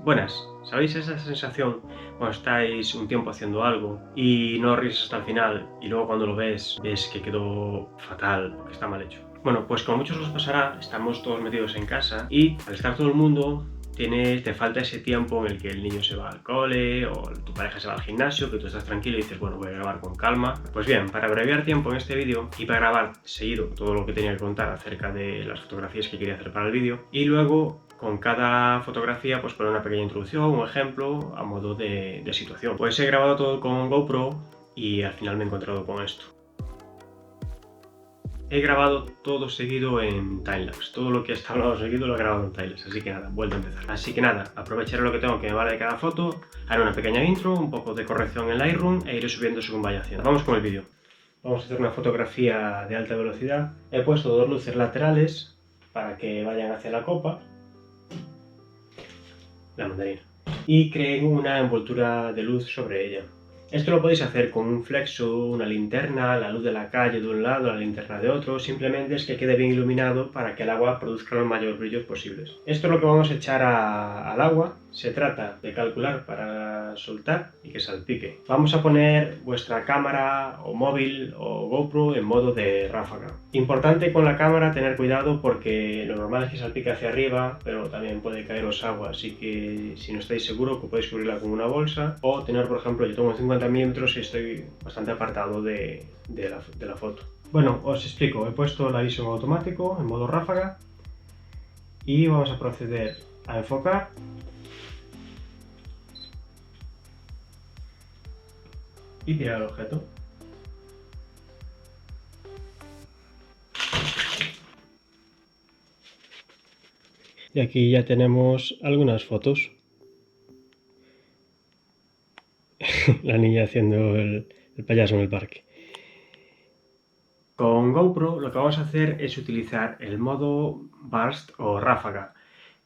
Buenas, ¿sabéis esa sensación cuando estáis un tiempo haciendo algo y no ríes hasta el final y luego cuando lo ves que quedó fatal, que está mal hecho? Bueno, pues como a muchos os pasará, estamos todos metidos en casa y al estar todo el mundo te falta ese tiempo en el que el niño se va al cole o tu pareja se va al gimnasio, que tú estás tranquilo y dices, bueno, voy a grabar con calma. Pues bien, para abreviar tiempo en este vídeo y para grabar seguido todo lo que tenía que contar acerca de las fotografías que quería hacer para el vídeo y luego con cada fotografía pues poner una pequeña introducción, un ejemplo a modo de situación. Pues he grabado todo con GoPro y al final me he encontrado con esto. He grabado todo seguido en timelapse, todo lo que está hablado seguido lo he grabado en timelapse, así que nada, vuelvo a empezar. Así que nada, aprovecharé lo que tengo que me vale de cada foto, haré una pequeña intro, un poco de corrección en Lightroom e iré subiendo según vaya haciendo. Vamos con el vídeo. Vamos a hacer una fotografía de alta velocidad. He puesto dos luces laterales para que vayan hacia la copa, la mandarina, y creé una envoltura de luz sobre ella. Esto lo podéis hacer con un flexo, una linterna, la luz de la calle de un lado, la linterna de otro, simplemente es que quede bien iluminado para que el agua produzca los mayores brillos posibles. Esto es lo que vamos a echar al agua, se trata de calcular para soltar y que salpique. Vamos a poner vuestra cámara o móvil o GoPro en modo de ráfaga. Importante con la cámara tener cuidado porque lo normal es que salpique hacia arriba, pero también puede caeros agua, así que si no estáis seguros podéis cubrirla con una bolsa o tener, por ejemplo, yo tengo 50 milímetros y estoy bastante apartado de la foto. Bueno, os explico, he puesto el aviso en automático, en modo ráfaga, y vamos a proceder a enfocar. Y tirar el objeto. Y aquí ya tenemos algunas fotos. La niña haciendo el payaso en el parque. Con GoPro lo que vamos a hacer es utilizar el modo burst o ráfaga.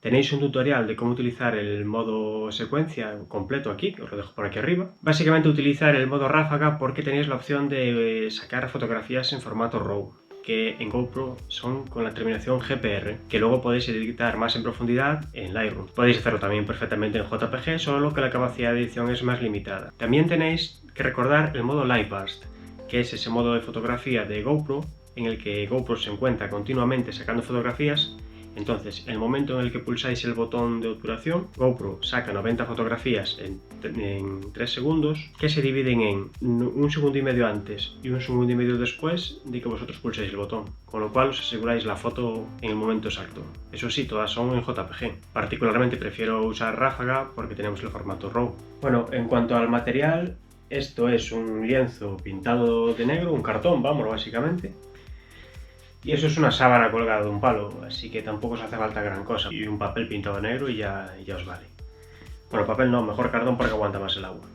Tenéis un tutorial de cómo utilizar el modo secuencia completo aquí, que os lo dejo por aquí arriba. Básicamente utilizar el modo ráfaga porque tenéis la opción de sacar fotografías en formato RAW, que en GoPro son con la terminación GPR, que luego podéis editar más en profundidad en Lightroom. Podéis hacerlo también perfectamente en JPG, solo que la capacidad de edición es más limitada. También tenéis que recordar el modo Light Burst, que es ese modo de fotografía de GoPro en el que GoPro se encuentra continuamente sacando fotografías. Entonces, el momento en el que pulsáis el botón de obturación, GoPro saca 90 fotografías en 3 segundos, que se dividen en 1,5 segundos antes y 1,5 segundos después de que vosotros pulséis el botón, con lo cual os aseguráis la foto en el momento exacto. Eso sí, todas son en JPG. Particularmente prefiero usar ráfaga porque tenemos el formato RAW. Bueno, en cuanto al material, esto es un lienzo pintado de negro, un cartón, vamos, básicamente. Y eso es una sábana colgada de un palo, así que tampoco os hace falta gran cosa. Y un papel pintado de negro y ya os vale. Bueno, papel no, mejor cartón porque aguanta más el agua.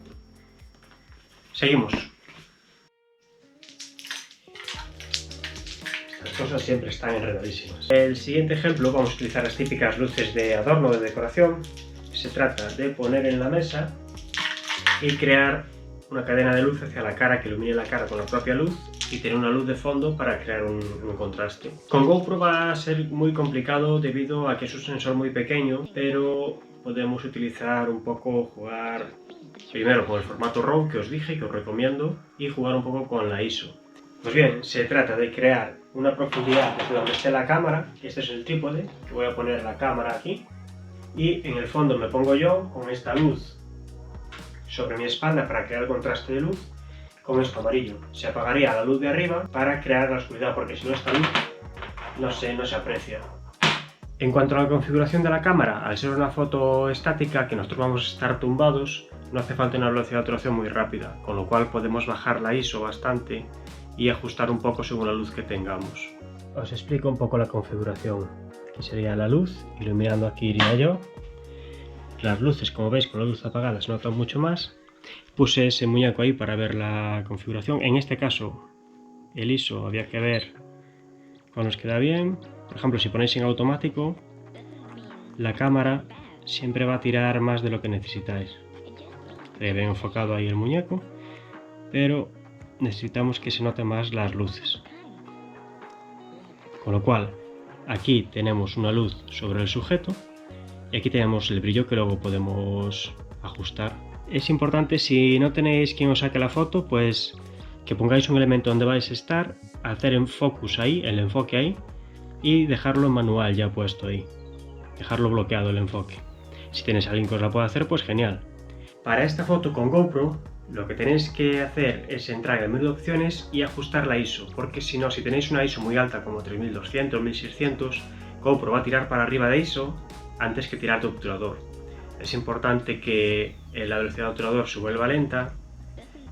Seguimos. Estas cosas siempre están enredadísimas. El siguiente ejemplo vamos a utilizar las típicas luces de adorno, de decoración. Se trata de poner en la mesa y crear una cadena de luz hacia la cara que ilumine la cara con la propia luz y tener una luz de fondo para crear un contraste. Con GoPro va a ser muy complicado debido a que es un sensor muy pequeño, pero podemos utilizar un poco, jugar primero con el formato RAW que os dije, que os recomiendo, y jugar un poco con la ISO. Pues bien, se trata de crear una profundidad desde donde esté la cámara, que este es el trípode, que voy a poner la cámara aquí, y en el fondo me pongo yo con esta luz sobre mi espalda para crear el contraste de luz. Con esto amarillo se apagaría la luz de arriba para crear la oscuridad, porque si no esta luz no se aprecia. En cuanto a la configuración de la cámara, al ser una foto estática que nosotros vamos a estar tumbados, no hace falta una velocidad de obturación muy rápida, con lo cual podemos bajar la ISO bastante y ajustar un poco según la luz que tengamos. Os explico un poco la configuración. Aquí sería la luz, iluminando aquí iría yo. Las luces, como veis, con la luz apagada se notan mucho más. Puse ese muñeco ahí para ver la configuración. En este caso, el ISO había que ver cuando nos queda bien. Por ejemplo, si ponéis en automático, la cámara siempre va a tirar más de lo que necesitáis. Estaría bien enfocado ahí el muñeco, pero necesitamos que se noten más las luces. Con lo cual, aquí tenemos una luz sobre el sujeto Y aquí tenemos el brillo que luego podemos ajustar. Es importante, si no tenéis quien os saque la foto, pues que pongáis un elemento donde vais a estar, hacer en focus ahí, el enfoque ahí, y dejarlo en manual ya puesto ahí, dejarlo bloqueado el enfoque. Si tenéis a alguien que os la pueda hacer, pues genial. Para esta foto con GoPro, lo que tenéis que hacer es entrar en el menú de opciones y ajustar la ISO, porque si no, si tenéis una ISO muy alta como 3200, 1600, GoPro va a tirar para arriba de ISO antes que tirar de obturador. Es importante que la velocidad de obturador se vuelva lenta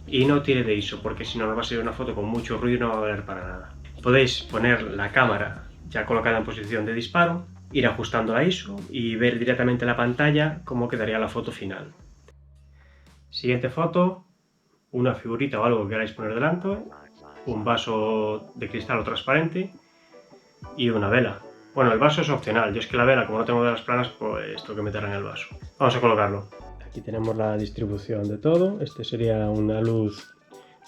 y no tire de ISO, porque si no nos va a salir una foto con mucho ruido y no va a valer para nada. Podéis poner la cámara ya colocada en posición de disparo, ir ajustando la ISO y ver directamente en la pantalla cómo quedaría la foto final. Siguiente foto, una figurita o algo que queráis poner delante, un vaso de cristal o transparente y una vela. Bueno, el vaso es opcional, yo es que la vela, como no tengo velas planas, pues tengo que meterla en el vaso. Vamos a colocarlo. Aquí tenemos la distribución de todo. Este sería una luz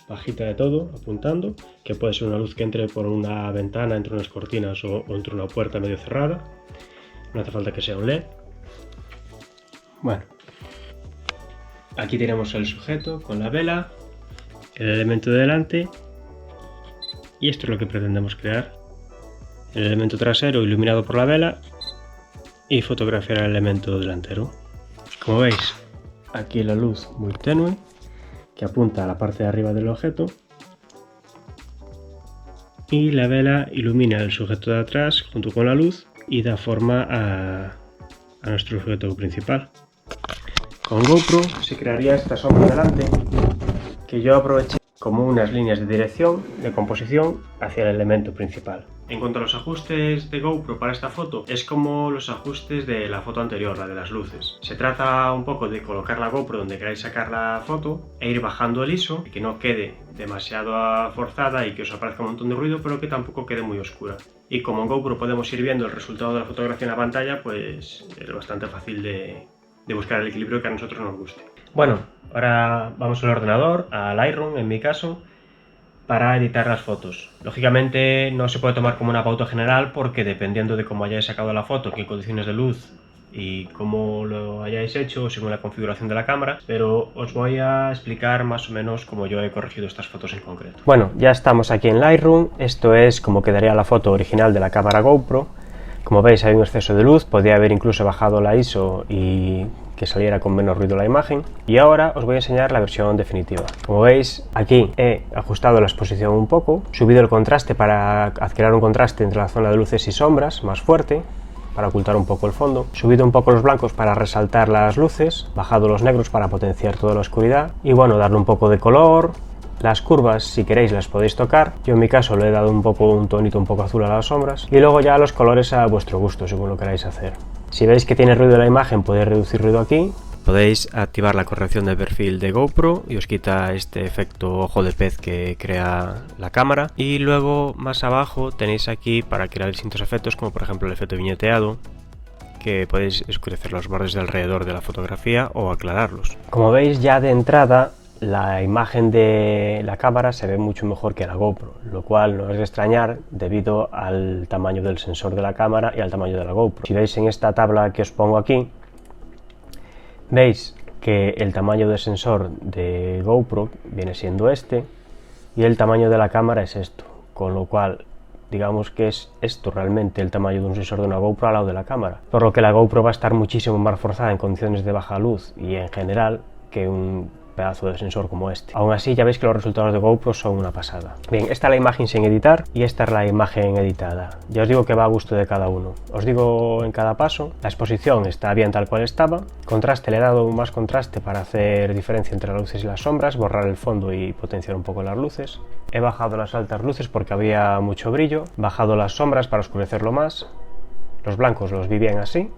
bajita de todo, apuntando, que puede ser una luz que entre por una ventana, entre unas cortinas o entre una puerta medio cerrada. No hace falta que sea un LED. Bueno, aquí tenemos el sujeto con la vela, el elemento de delante, y esto es lo que pretendemos crear. El elemento trasero iluminado por la vela y fotografiar el elemento delantero. Como veis, aquí la luz muy tenue que apunta a la parte de arriba del objeto y la vela ilumina el sujeto de atrás junto con la luz y da forma a nuestro sujeto principal. Con GoPro se crearía esta sombra delante que yo aproveché como unas líneas de dirección, de composición, hacia el elemento principal. En cuanto a los ajustes de GoPro para esta foto, es como los ajustes de la foto anterior, la de las luces. Se trata un poco de colocar la GoPro donde queráis sacar la foto e ir bajando el ISO, que no quede demasiado forzada y que os aparezca un montón de ruido, pero que tampoco quede muy oscura. Y como en GoPro podemos ir viendo el resultado de la fotografía en la pantalla, pues es bastante fácil de buscar el equilibrio que a nosotros nos guste. Bueno, ahora vamos al ordenador, al Lightroom en mi caso, para editar las fotos. Lógicamente no se puede tomar como una pauta general porque dependiendo de cómo hayáis sacado la foto, qué condiciones de luz y cómo lo hayáis hecho según la configuración de la cámara, pero os voy a explicar más o menos cómo yo he corregido estas fotos en concreto. Bueno, ya estamos aquí en Lightroom. Esto es como quedaría la foto original de la cámara GoPro. Como veis hay un exceso de luz, podría haber incluso bajado la ISO y que saliera con menos ruido la imagen. Y ahora os voy a enseñar la versión definitiva. Como veis, aquí he ajustado la exposición un poco, subido el contraste para crear un contraste entre la zona de luces y sombras más fuerte, para ocultar un poco el fondo, subido un poco los blancos para resaltar las luces, bajado los negros para potenciar toda la oscuridad y bueno, darle un poco de color. Las curvas, si queréis, las podéis tocar. Yo en mi caso le he dado un tonito un poco azul a las sombras. Y luego ya los colores a vuestro gusto, según lo queráis hacer. Si veis que tiene ruido la imagen, podéis reducir ruido aquí. Podéis activar la corrección de perfil de GoPro y os quita este efecto ojo de pez que crea la cámara. Y luego más abajo tenéis aquí para crear distintos efectos, como por ejemplo el efecto viñeteado, que podéis oscurecer los bordes de alrededor de la fotografía o aclararlos. Como veis, ya de entrada la imagen de la cámara se ve mucho mejor que la GoPro, lo cual no es de extrañar debido al tamaño del sensor de la cámara y al tamaño de la GoPro. Si veis en esta tabla que os pongo aquí, veis que el tamaño del sensor de GoPro viene siendo este y el tamaño de la cámara es esto, con lo cual digamos que es esto realmente el tamaño de un sensor de una GoPro al lado de la cámara, por lo que la GoPro va a estar muchísimo más forzada en condiciones de baja luz y en general que un pedazo de sensor como este. Aún así ya veis que los resultados de GoPro son una pasada. Bien, esta es la imagen sin editar y esta es la imagen editada. Ya os digo que va a gusto de cada uno. Os digo en cada paso, la exposición está bien tal cual estaba, contraste le he dado más contraste para hacer diferencia entre las luces y las sombras, borrar el fondo y potenciar un poco las luces. He bajado las altas luces porque había mucho brillo, bajado las sombras para oscurecerlo más, los blancos los vi bien así.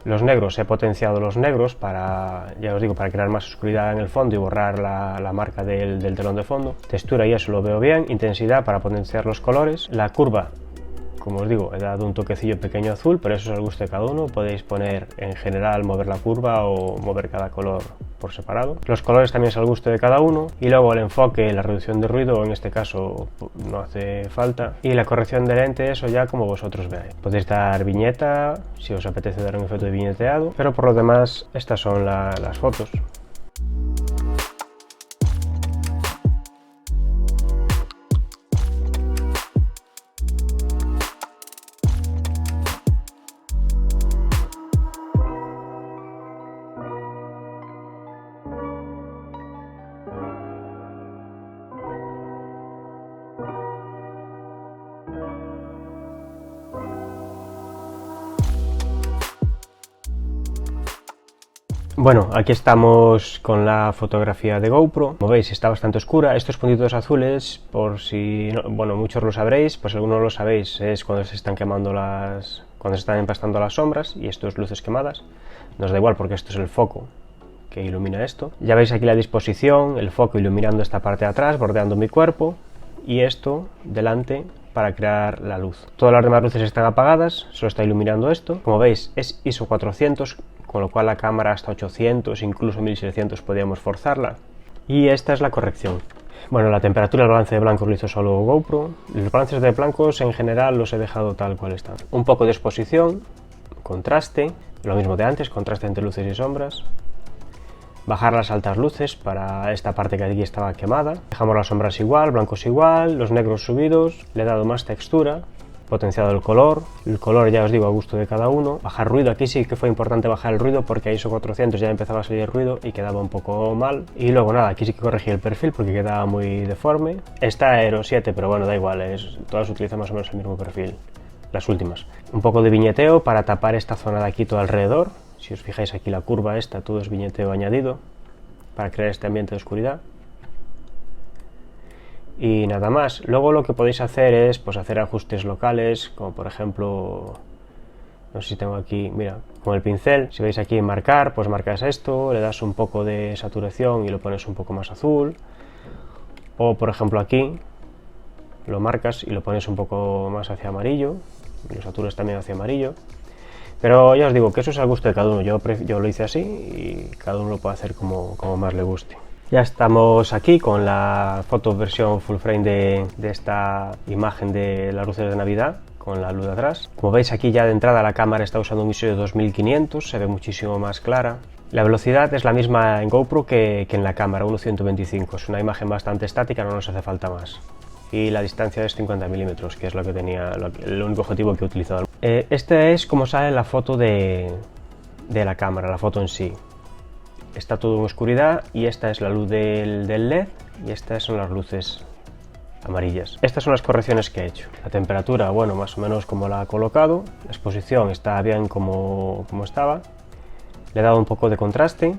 Los negros, he potenciado los negros para, ya os digo, para crear más oscuridad en el fondo y borrar la marca del telón de fondo. Textura y eso lo veo bien, intensidad para potenciar los colores. La curva, como os digo, he dado un toquecillo pequeño azul, pero eso es al gusto de cada uno. Podéis poner en general, mover la curva o mover cada color por separado. Los colores también es al gusto de cada uno, y luego el enfoque, la reducción de ruido, en este caso no hace falta, y la corrección de lente, eso ya como vosotros veáis. Podéis dar viñeta si os apetece dar un efecto de viñeteado, pero por lo demás estas son las fotos. Bueno, aquí estamos con la fotografía de GoPro. Como veis, está bastante oscura. Estos puntitos azules, por si no, bueno, muchos lo sabréis, pues algunos lo sabéis, es cuando se están quemando cuando se están empastando las sombras, y esto es luces quemadas. Nos da igual porque esto es el foco que ilumina esto. Ya veis aquí la disposición, el foco iluminando esta parte de atrás, bordeando mi cuerpo, y esto delante para crear la luz. Todas las demás luces están apagadas, solo está iluminando esto. Como veis, es ISO 400, con lo cual la cámara hasta 800, incluso 1600 podríamos forzarla. Y esta es la corrección. Bueno, la temperatura, el balance de blancos lo hizo solo GoPro. Los balances de blancos en general los he dejado tal cual están. Un poco de exposición, contraste, lo mismo de antes, contraste entre luces y sombras. Bajar las altas luces para esta parte que aquí estaba quemada. Dejamos las sombras igual, blancos igual, los negros subidos. Le he dado más textura, potenciado el color ya os digo a gusto de cada uno. Bajar ruido, aquí sí que fue importante bajar el ruido porque a ISO 400 ya empezaba a salir ruido y quedaba un poco mal. Y luego nada, aquí sí que corregí el perfil porque quedaba muy deforme. Está Aero 7, pero bueno, da igual, todas utilizan más o menos el mismo perfil, las últimas. Un poco de viñeteo para tapar esta zona de aquí todo alrededor. Si os fijáis aquí la curva esta, todo es viñeteo añadido para crear este ambiente de oscuridad. Y nada más. Luego lo que podéis hacer es pues hacer ajustes locales, como por ejemplo, no sé si tengo aquí, mira, con el pincel, si veis aquí marcar, pues marcas esto, le das un poco de saturación y lo pones un poco más azul. O por ejemplo aquí, lo marcas y lo pones un poco más hacia amarillo, y lo saturas también hacia amarillo. Pero ya os digo que eso es al gusto de cada uno, yo lo hice así y cada uno lo puede hacer como más le guste. Ya estamos aquí con la foto versión full frame de esta imagen de las luces de Navidad, con la luz de atrás. Como veis aquí ya de entrada la cámara está usando un ISO de 2500, se ve muchísimo más clara. La velocidad es la misma en GoPro que en la cámara, 1.125, es una imagen bastante estática, no nos hace falta más. Y la distancia es 50 milímetros, que es lo que tenía, el único objetivo que he utilizado. Este es como sale la foto de la cámara, la foto en sí. Está todo en oscuridad y esta es la luz del LED y estas son las luces amarillas. Estas son las correcciones que he hecho. La temperatura, bueno, más o menos como la he colocado. La exposición está bien como estaba. Le he dado un poco de contraste.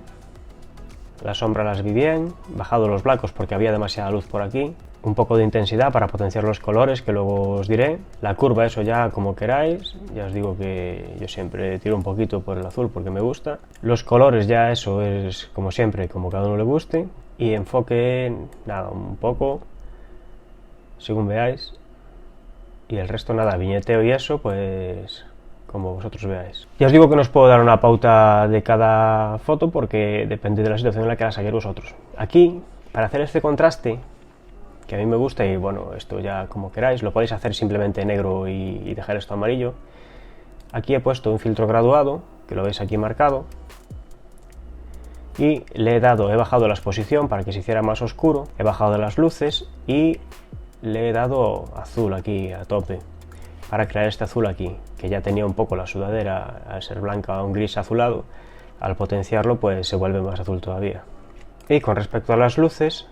Las sombras las vi bien. Bajado los blancos porque había demasiada luz por aquí. Un poco de intensidad para potenciar los colores, que luego os diré. La curva, eso ya como queráis. Ya os digo que yo siempre tiro un poquito por el azul porque me gusta. Los colores ya eso es como siempre, como cada uno le guste. Y enfoque, nada, un poco, según veáis. Y el resto nada, viñeteo y eso, pues como vosotros veáis. Ya os digo que no os puedo dar una pauta de cada foto porque depende de la situación en la que la saquéis vosotros. Aquí, para hacer este contraste, que a mí me gusta, y bueno, esto ya como queráis, lo podéis hacer simplemente negro y dejar esto amarillo. Aquí he puesto un filtro graduado, que lo veis aquí marcado, y he bajado la exposición para que se hiciera más oscuro, he bajado las luces y le he dado azul aquí a tope, para crear este azul aquí, que ya tenía un poco la sudadera, al ser blanca, un gris azulado, al potenciarlo pues se vuelve más azul todavía. Y con respecto a las luces,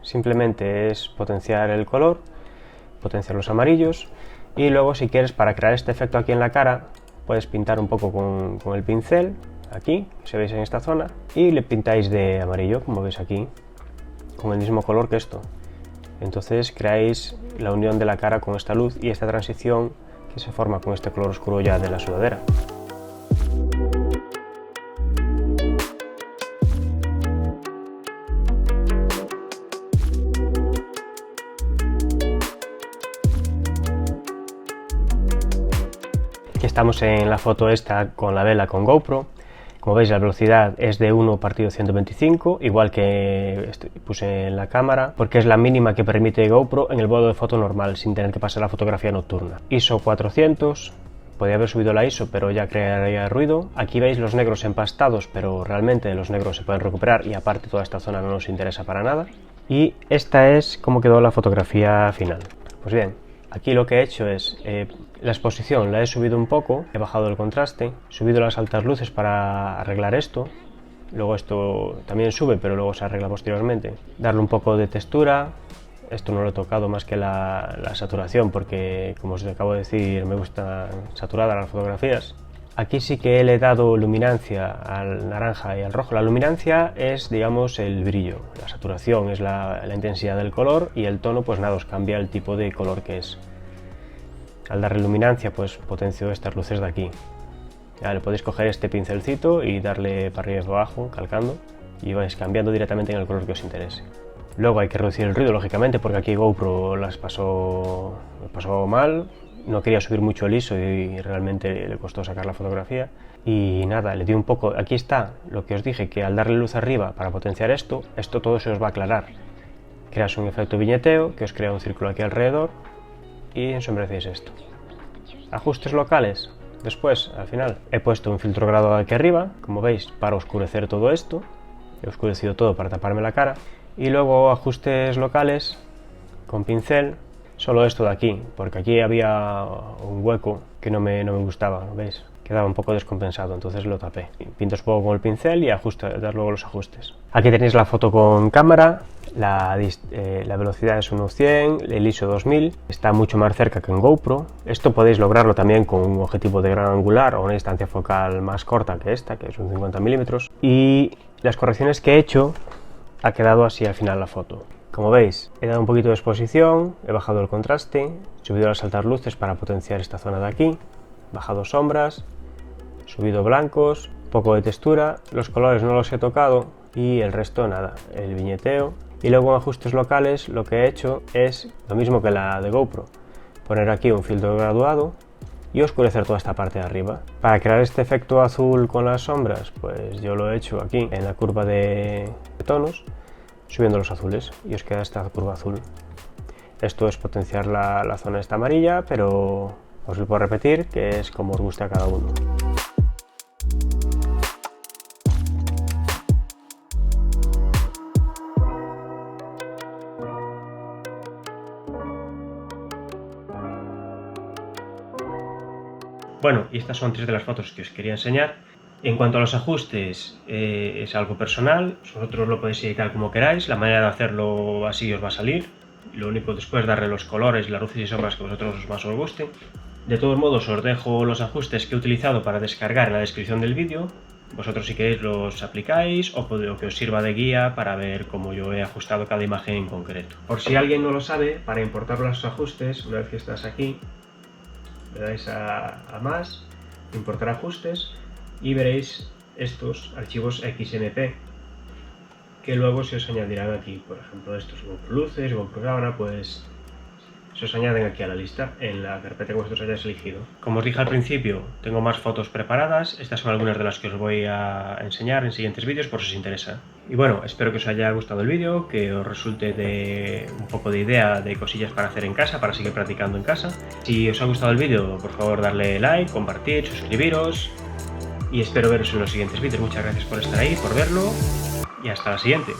simplemente es potenciar el color, potenciar los amarillos y luego si quieres para crear este efecto aquí en la cara puedes pintar un poco con el pincel, aquí, si veis en esta zona, y le pintáis de amarillo, como veis aquí, con el mismo color que esto. Entonces creáis la unión de la cara con esta luz y esta transición que se forma con este color oscuro ya de la sudadera. Estamos en la foto esta con la vela con GoPro. Como veis, la velocidad es de 1/125, igual que puse en la cámara, porque es la mínima que permite GoPro en el modo de foto normal, sin tener que pasar la fotografía nocturna. ISO 400, podría haber subido la ISO, pero ya crearía ruido. Aquí veis los negros empastados, pero realmente los negros se pueden recuperar y aparte toda esta zona no nos interesa para nada. Y esta es cómo quedó la fotografía final. Pues bien, aquí lo que he hecho es, la exposición la he subido un poco, he bajado el contraste, he subido las altas luces para arreglar esto, luego esto también sube pero luego se arregla posteriormente, darle un poco de textura, esto no lo he tocado más que la saturación porque como os acabo de decir me gusta saturadas las fotografías. Aquí sí que le he dado luminancia al naranja y al rojo. La luminancia es, digamos, el brillo, la saturación es la intensidad del color y el tono, pues nada, os cambia el tipo de color que es. Al darle luminancia, pues potencio estas luces de aquí. Ya le podéis coger este pincelcito y darle para arriba y para abajo, calcando, y vais cambiando directamente en el color que os interese. Luego hay que reducir el ruido, lógicamente, porque aquí GoPro las pasó mal. No quería subir mucho el ISO y realmente le costó sacar la fotografía. Y nada, le di un poco... Aquí está lo que os dije, que al darle luz arriba para potenciar esto todo se os va a aclarar. Creas un efecto viñeteo, que os crea un círculo aquí alrededor y ensombrecéis esto. Ajustes locales. Después, al final, he puesto un filtro graduado aquí arriba, como veis, para oscurecer todo esto. He oscurecido todo para taparme la cara. Y luego ajustes locales con pincel. Solo esto de aquí, porque aquí había un hueco que no me gustaba, ¿veis? Quedaba un poco descompensado, entonces lo tapé. Pintas un poco con el pincel y das luego los ajustes. Aquí tenéis la foto con cámara, la velocidad es 1.100, el ISO 2000, está mucho más cerca que en GoPro. Esto podéis lograrlo también con un objetivo de gran angular o una distancia focal más corta que esta, que es un 50 mm. Y las correcciones que he hecho, ha quedado así al final la foto. Como veis, he dado un poquito de exposición, he bajado el contraste, he subido las altas luces para potenciar esta zona de aquí, bajado sombras, subido blancos, poco de textura, los colores no los he tocado y el resto nada, el viñeteo. Y luego en ajustes locales lo que he hecho es lo mismo que la de GoPro, poner aquí un filtro graduado y oscurecer toda esta parte de arriba. Para crear este efecto azul con las sombras, pues yo lo he hecho aquí en la curva de tonos, subiendo los azules y os queda esta curva azul. Esto es potenciar la zona esta amarilla, pero os lo puedo repetir que es como os guste a cada uno. Bueno, y estas son 3 de las fotos que os quería enseñar. En cuanto a los ajustes, es algo personal, vosotros lo podéis editar como queráis, la manera de hacerlo así os va a salir. Lo único después es darle los colores, las luces y sombras que a vosotros más os gusten. De todos modos os dejo los ajustes que he utilizado para descargar en la descripción del vídeo. Vosotros si queréis los aplicáis o que os sirva de guía para ver cómo yo he ajustado cada imagen en concreto. Por si alguien no lo sabe, para importar los ajustes, una vez que estás aquí, le dais a más, importar ajustes y veréis estos archivos XMP que luego se os añadirán aquí. Por ejemplo, estos GoPro luces, GoPro cámara, pues se os añaden aquí a la lista en la carpeta que vosotros hayáis elegido. Como os dije al principio, tengo más fotos preparadas. Estas son algunas de las que os voy a enseñar en siguientes vídeos por si os interesa. Y bueno, espero que os haya gustado el vídeo, que os resulte de un poco de idea de cosillas para hacer en casa, para seguir practicando en casa. Si os ha gustado el vídeo, por favor darle like, compartir, suscribiros. Y espero veros en los siguientes vídeos. Muchas gracias por estar ahí, por verlo y hasta la siguiente.